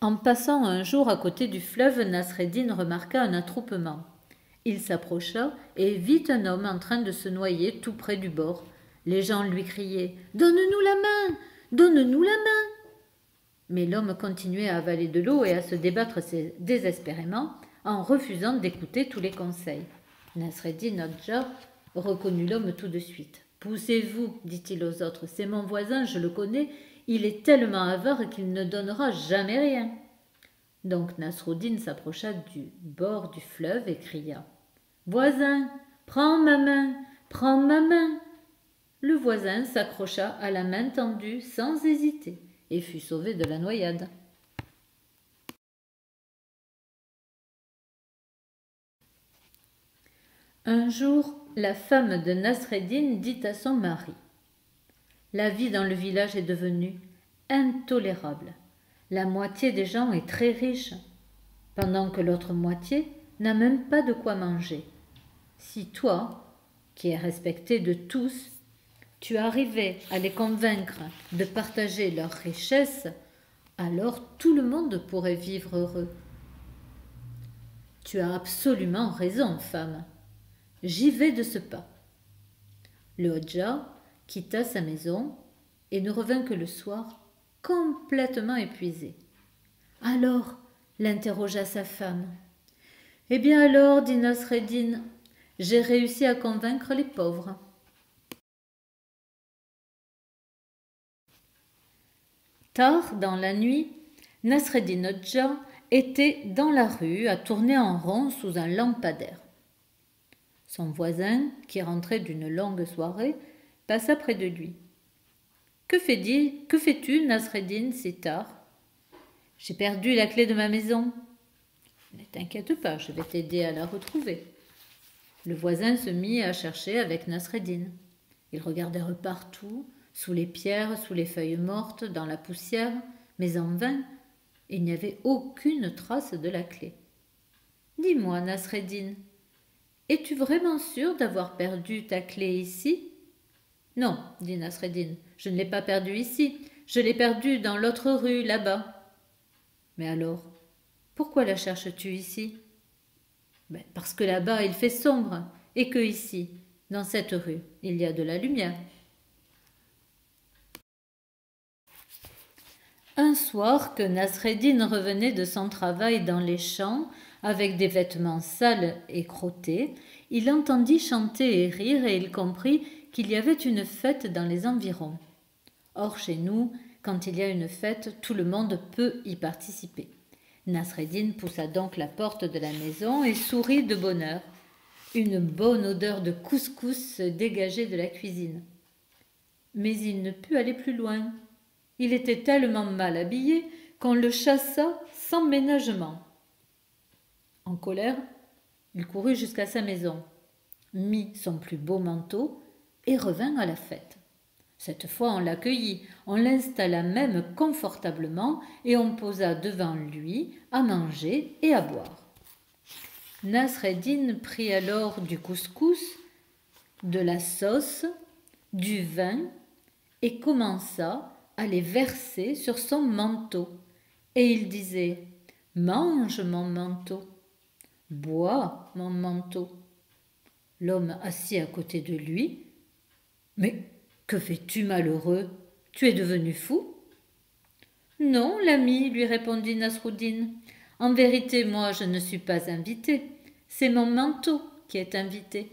En passant un jour à côté du fleuve, Nasreddin remarqua un attroupement. Il s'approcha et vit un homme en train de se noyer tout près du bord. Les gens lui criaient « Donne-nous la main! Donne-nous la main !» Mais l'homme continuait à avaler de l'eau et à se débattre désespérément en refusant d'écouter tous les conseils. Nasreddin Hodja reconnut l'homme tout de suite. « Poussez-vous, dit-il aux autres, c'est mon voisin, je le connais, il est tellement avare qu'il ne donnera jamais rien. » Donc Nasreddin s'approcha du bord du fleuve et cria « Voisin, prends ma main, prends ma main !» Le voisin s'accrocha à la main tendue sans hésiter et fut sauvé de la noyade. Un jour, la femme de Nasreddin dit à son mari « La vie dans le village est devenue intolérable. La moitié des gens est très riche, pendant que l'autre moitié n'a même pas de quoi manger. Si toi, qui es respecté de tous, tu arrivais à les convaincre de partager leurs richesses, alors tout le monde pourrait vivre heureux. » « Tu as absolument raison, femme. J'y vais de ce pas. » Le Hodja quitta sa maison et ne revint que le soir, complètement épuisé. Alors, l'interrogea sa femme. « Eh bien alors, dit Nasreddin, j'ai réussi à convaincre les pauvres. » Tard dans la nuit, Nasreddin Hodja était dans la rue à tourner en rond sous un lampadaire. Son voisin, qui rentrait d'une longue soirée, passa près de lui. « Que fais-tu, Nasreddin, si tard ?»« J'ai perdu la clé de ma maison. »« Ne t'inquiète pas, je vais t'aider à la retrouver. » Le voisin se mit à chercher avec Nasreddin. Ils regardèrent partout, sous les pierres, sous les feuilles mortes, dans la poussière, mais en vain, il n'y avait aucune trace de la clé. « Dis-moi, Nasreddin, es-tu vraiment sûr d'avoir perdu ta clé ici ?»« Non, dit Nasreddin, je ne l'ai pas perdue ici, je l'ai perdue dans l'autre rue, là-bas. »« Mais alors, pourquoi la cherches-tu ici ?»« Parce que là-bas il fait sombre, et que ici, dans cette rue, il y a de la lumière. » Un soir que Nasreddin revenait de son travail dans les champs, avec des vêtements sales et crottés, il entendit chanter et rire et il comprit qu'il y avait une fête dans les environs. Or, chez nous, quand il y a une fête, tout le monde peut y participer. Nasreddin poussa donc la porte de la maison et sourit de bonheur. Une bonne odeur de couscous se dégageait de la cuisine. Mais il ne put aller plus loin. Il était tellement mal habillé qu'on le chassa sans ménagement. En colère, il courut jusqu'à sa maison, mit son plus beau manteau et revint à la fête. Cette fois, on l'accueillit, on l'installa même confortablement et on posa devant lui à manger et à boire. Nasreddin prit alors du couscous, de la sauce, du vin et commença à les verser sur son manteau. Et il disait « Mange mon manteau, bois mon manteau. » L'homme assis à côté de lui « Mais que fais-tu, malheureux? Tu es devenu fou ?»« Non, l'ami, lui répondit Nasreddin. En vérité, moi, je ne suis pas invité. C'est mon manteau qui est invité. »